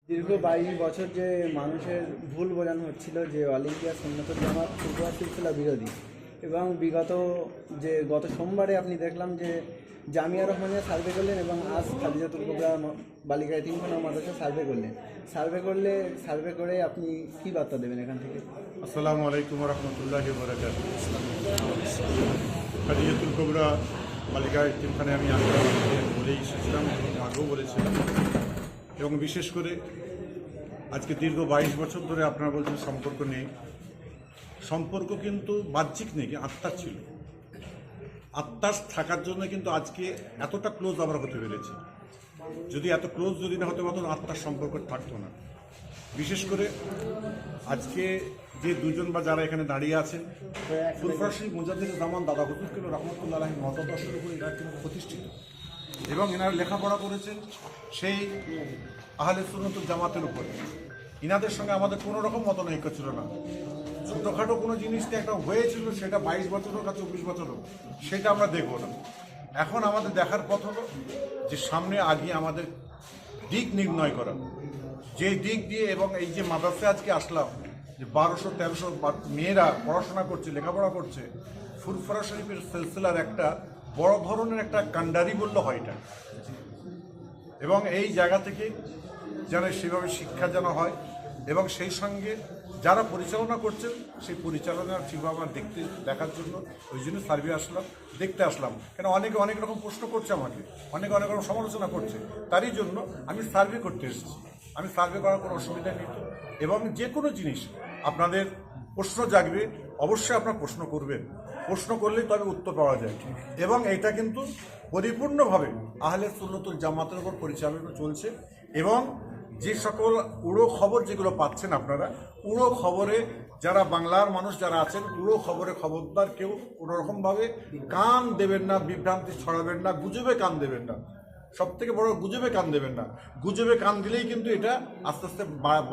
দীর্ঘ 22 বছর যে মানুষের ভুল বোঝানো হচ্ছিল যে অল ইন্ডিয়া সুন্নাতুল জামাত ফুটবল সিলসিলা বিরোধী, এবং বিগত গত সোমবারে আপনি দেখলাম যে জামিয়া রহমানিয়া সার্ভে করলেন এবং আজ খাদিজাতুল কুবরা বালিকা এতিমখানা মাদ্রাসা সার্ভে করে আপনি কী বার্তা দেবেন এখান থেকে? আসসালামু আলাইকুম রহমতুল্লাহি ওয়া বারাকাতুহু। খাদিজাতুল কুবরা বালিকা এতিমখানায় আমি বলেই এসেছিলাম, আগেও বলেছিলাম, এবং বিশেষ করে আজকে দীর্ঘ 22 বছর ধরে আপনারা বলছেন সম্পর্ক নেই। সম্পর্ক কিন্তু বাহ্যিক নেই, আত্মার ছিল। আত্মার থাকার জন্য কিন্তু আজকে এতটা ক্লোজ আমরা হতে পেরেছি। যদি এত ক্লোজ যদি না হতে পারতো, আত্মার সম্পর্ক থাকতো না। বিশেষ করে আজকে যে দুজন বা যারা এখানে দাঁড়িয়ে আছেন, ফুরফুরা মুজাদ্দিদ জামান দাদা হুজুর কিলো রহমতুল্লাহ মতদর্শের উপর এরা কিন্তু প্রতিষ্ঠিত, এবং এনারা লেখাপড়া করেছেন সেই আহলে সুন্নাতুল জামাতের উপরে। ইনাদের সঙ্গে আমাদের কোনো রকম মতনৈক্য ছিল না। ছোটোখাটো কোনো জিনিসটা একটা হয়েছিল, সেটা 22 বছর হোক আর 24 বছর হোক, সেটা আমরা দেখব না। এখন আমাদের দেখার পথ হলো যে সামনে আগিয়ে আমাদের দিক নির্ণয় করা, যে দিক দিয়ে, এবং এই যে মাদ্রাসায় আজকে আসলাম, যে 1200-1300 মেয়েরা পড়াশোনা করছে, লেখাপড়া করছে, ফুরফুরা শরীফের সিলসিলার একটা বড় ধরনের একটা কান্ডারি বললে হয় এটা। এবং এই জায়গা থেকে যেন সেভাবে শিক্ষা যেন হয়, এবং সেই সঙ্গে যারা পরিচালনা করছেন সেই পরিচালনা ঠিকভাবে দেখার জন্য ওই জন্য সার্ভে আসলাম, দেখতে আসলাম। কেন অনেকে অনেক রকম প্রশ্ন করছে, আমাকে অনেক রকম সমালোচনা করছে, তারই জন্য আমি সার্ভে করতে এসেছি। আমি সার্ভে করার কোনো অসুবিধা নেই তো। এবং যে কোনো জিনিস আপনাদের প্রশ্ন জাগবে, অবশ্যই আপনারা প্রশ্ন করবেন। প্রশ্ন করলেই তবে উত্তর পাওয়া যায়, এবং এটা কিন্তু পরিপূর্ণভাবে আহলে সুন্নাতুল জামাতের উপর পরিচালনা চলছে। এবং যে সকল উড়ো খবর যেগুলো পাচ্ছেন আপনারা, উড়ো খবরে যারা বাংলার মানুষ যারা আছেন, উড়ো খবরে খবরদার কেউ কোনোরকমভাবে কান দেবেন না, বিভ্রান্তি ছড়াবেন না, গুজবে কান দেবেন না। সব থেকে বড়, গুজবে কান দেবেন না। গুজবে কান দিলেই কিন্তু এটা আস্তে আস্তে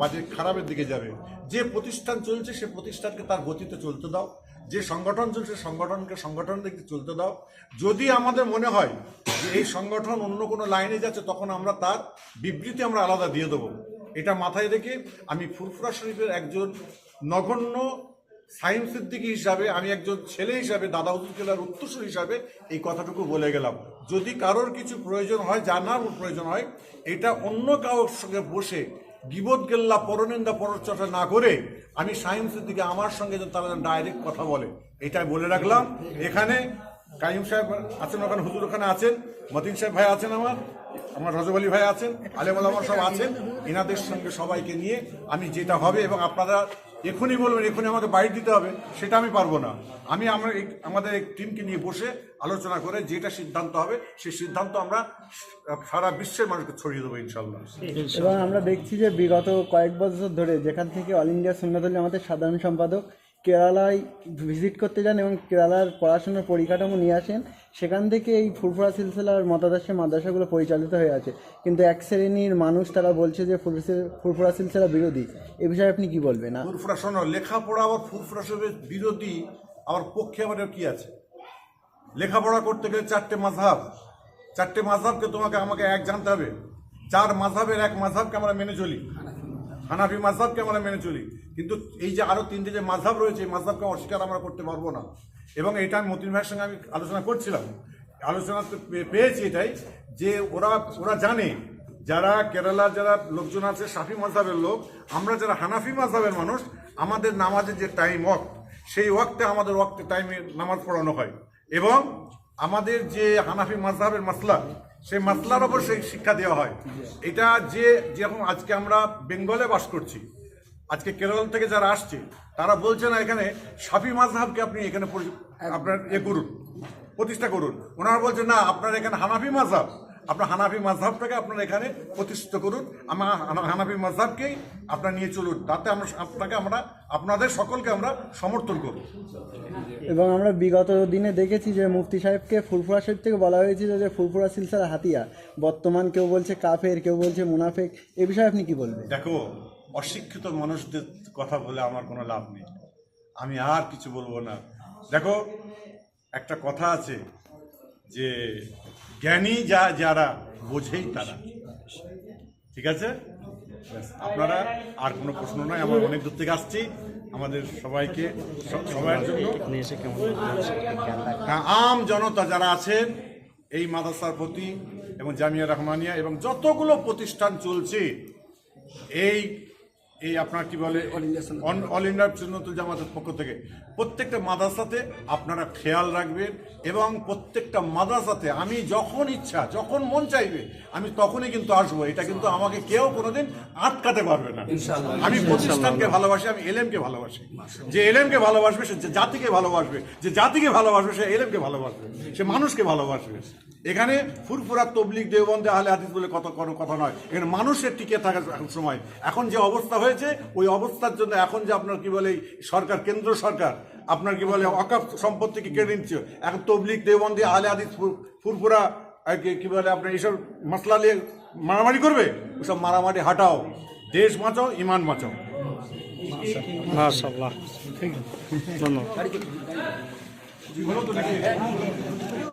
বাজে খারাপের দিকে যাবে। যে প্রতিষ্ঠান চলছে সে প্রতিষ্ঠানকে তার গতিতে চলতে দাও, যে সংগঠন চলছে সংগঠনকে সংগঠন দিকে চলতে দাও। যদি আমাদের মনে হয় যে এই সংগঠন অন্য কোনো লাইনে যাচ্ছে, তখন আমরা তার বিবৃতি আমরা আলাদা দিয়ে দেবো। এটা মাথায় রেখে আমি ফুরফুরা শরীফের একজন নগণ্য সাইম সিদ্দিকী হিসাবে, আমি একজন ছেলে হিসাবে, দাদা হুজুর কেবলার উত্তরসূরি হিসাবে এই কথাটুকু বলে গেলাম। যদি কারোর কিছু প্রয়োজন হয়, জানার প্রয়োজন হয়, এটা অন্য কারোর সঙ্গে বসে গিবত গেল্লা, পরনিন্দা, পরচর্চা না করে আমি সাইম সিদ্দিকী আমার সঙ্গে তারা ডাইরেক্ট কথা বলে, এটাই বলে রাখলাম। এখানে কাইম সাহেব আছেন, ওখানে হুজুর ওখানে আছেন, মতিন সাহেব ভাই আছেন, আমার রজব আলী ভাই আছেন, আলেম ওলামা সব আছেন। এনাদের সঙ্গে সবাইকে নিয়ে আমি যেটা হবে, এবং আপনারা এখনই বলবেন এখনই আমাকে বাইট দিতে হবে, সেটা আমি পারবো না। আমি আমাদের এক টিমকে নিয়ে বসে আলোচনা করে যেটা সিদ্ধান্ত হবে, সেই সিদ্ধান্ত আমরা সারা বিশ্বের মানুষকে ছড়িয়ে দেবো ইনশাল্লাহ। এবং আমরা দেখছি যে বিগত কয়েক বছর ধরে যেখান থেকে অল ইন্ডিয়া সুন্নাতুল জামাতের সাধারণ সম্পাদক কেরালায় ভিজিট করতে যান এবং কেরালার পড়াশোনার পরিকাঠামো নিয়ে আসেন, সেখান থেকে এই ফুরফুরা সিলসিলার মতাদর্শে মাদ্রাসাগুলো পরিচালিত হয়ে আছে। কিন্তু এক শ্রেণীর মানুষ তারা বলছে যে ফুরফুরা সিলসিলা বিরোধী। এ বিষয়ে আপনি কি বলবেন? না, ফুরফুরা শোনো, লেখাপড়া আবার ফুরফুরা শরীফের বিরোধী, আবার পক্ষে আবার কি আছে? লেখাপড়া করতে গেলে 4টে মাযহাব, 4টে মাযহাবকে তোমাকে আমাকে এক জানতে হবে। 4 মাযহাবের এক মাযহাবকে আমরা মেনে চলি, হানাফি মাযহাবকে আমরা মেনে চলি। কিন্তু এই যে আরো 3টে যে মাযহাব রয়েছে, এই মাযহাবকে অস্বীকার আমরা করতে পারবো না। এবং এটা আমি মতিন ভাইয়ের সঙ্গে আমি আলোচনা করছিলাম, আলোচনা পেয়েছি এটাই যে ওরা জানে, যারা কেরালার যারা লোকজন আছে শাফি মাযহাবের লোক, আমরা যারা হানাফি মাযহাবের মানুষ, আমাদের নামাজের যে টাইম ওয়াক্ত, সেই ওয়াক্তে আমাদের ওয়াক্তে টাইমে নামাজ পড়ানো হয়। এবং আমাদের যে হানাফি মাযহাবের মাসলা, সেই মাসলার ওপর সেই শিক্ষা দেওয়া হয়। এটা যেরকম আজকে আমরা বেঙ্গলে বাস করছি, আজকে কেরল থেকে যারা আসছে তারা বলছে না এখানে শাফি মাযহাবকে আপনি এখানে আপনার করুন, প্রতিষ্ঠা করুন। ওনারা বলছে না, আপনার এখানে হানাফি মাযহাব, আপনার হানাফি মাযহাবটাকে আপনারা এখানে প্রতিষ্ঠিত করুন, আমার হানাফি মাযহাবকেই আপনারা নিয়ে চলুন, তাতে আমরা আপনাদের সকলকে আমরা সমর্থন করব। এবং আমরা বিগত দিনে দেখেছি যে মুফতি সাহেবকে ফুরফুরা শরীফ থেকে বলা হয়েছিল যে ফুরফুরা সিলসিলা হাতিয়া, বর্তমান কেউ বলছে কাফের, কেউ বলছে মুনাফেক। এ বিষয়ে আপনি কি বলবেন? দেখো, অশিক্ষিত মানুষদের কথা বলে আমার কোনো লাভ নেই, আমি আর কিছু বলবো না। দেখো, একটা কথা আছে যে জ্ঞানী যারা বোঝেই তারা, ঠিক আছে? আপনারা আর কোনো প্রশ্ন নয়, আমরা অনেক দূর থেকে আসছি, আমাদের সবাইকে সবার জন্য হ্যাঁ, আম জনতা যারা আছেন এই মাদ্রাসার প্রতি এবং জামিয়া রহমানিয়া এবং যতগুলো প্রতিষ্ঠান চলছে এই এই আপনার কি বলে অল ইন্ডিয়া সুন্নাতুল জামাতের পক্ষ থেকে প্রত্যেকটা মাদ্রাসাতে আপনারা খেয়াল রাখবেন এবং প্রত্যেকটা মাদ্রাসাতে আমি যখন ইচ্ছা যখন মন চাইবে আমি তখনই কিন্তু আসবো। এটা কিন্তু আমাকে কেউ কোনোদিন আটকাতে পারবে না। আমি প্রতিষ্ঠানকে ভালোবাসি, আমি এলেমকে ভালোবাসি। যে এলেমকে ভালোবাসবে সে জাতিকে ভালোবাসবে, যে জাতিকে ভালোবাসবে সে এলেমকে ভালোবাসবে, সে মানুষকে ভালোবাসবে। এখানে ফুরফুরা তবলিগ দেওবন্দে আহলে হাদিস বলে কোনো কথা নয়, এখানে মানুষের টিকে থাকার সময়। এখন যে অবস্থা হয়েছে ওই অবস্থার জন্য এখন যে আপনার কি বলে সরকার, কেন্দ্র সরকার আপনার কি বলে ওয়াকফ সম্পত্তিকে কেড়ে নিচ্ছে, এখন তবলিগ দেওবন্দে আহলে হাদিস ফুরফুরা কি বলে আপনার এইসব মশলা নিয়ে মারামারি করবে। ওসব মারামারি হাটাও, দেশ বাঁচাও, ইমান বাঁচাও। মাশাআল্লাহ, ধন্যবাদ।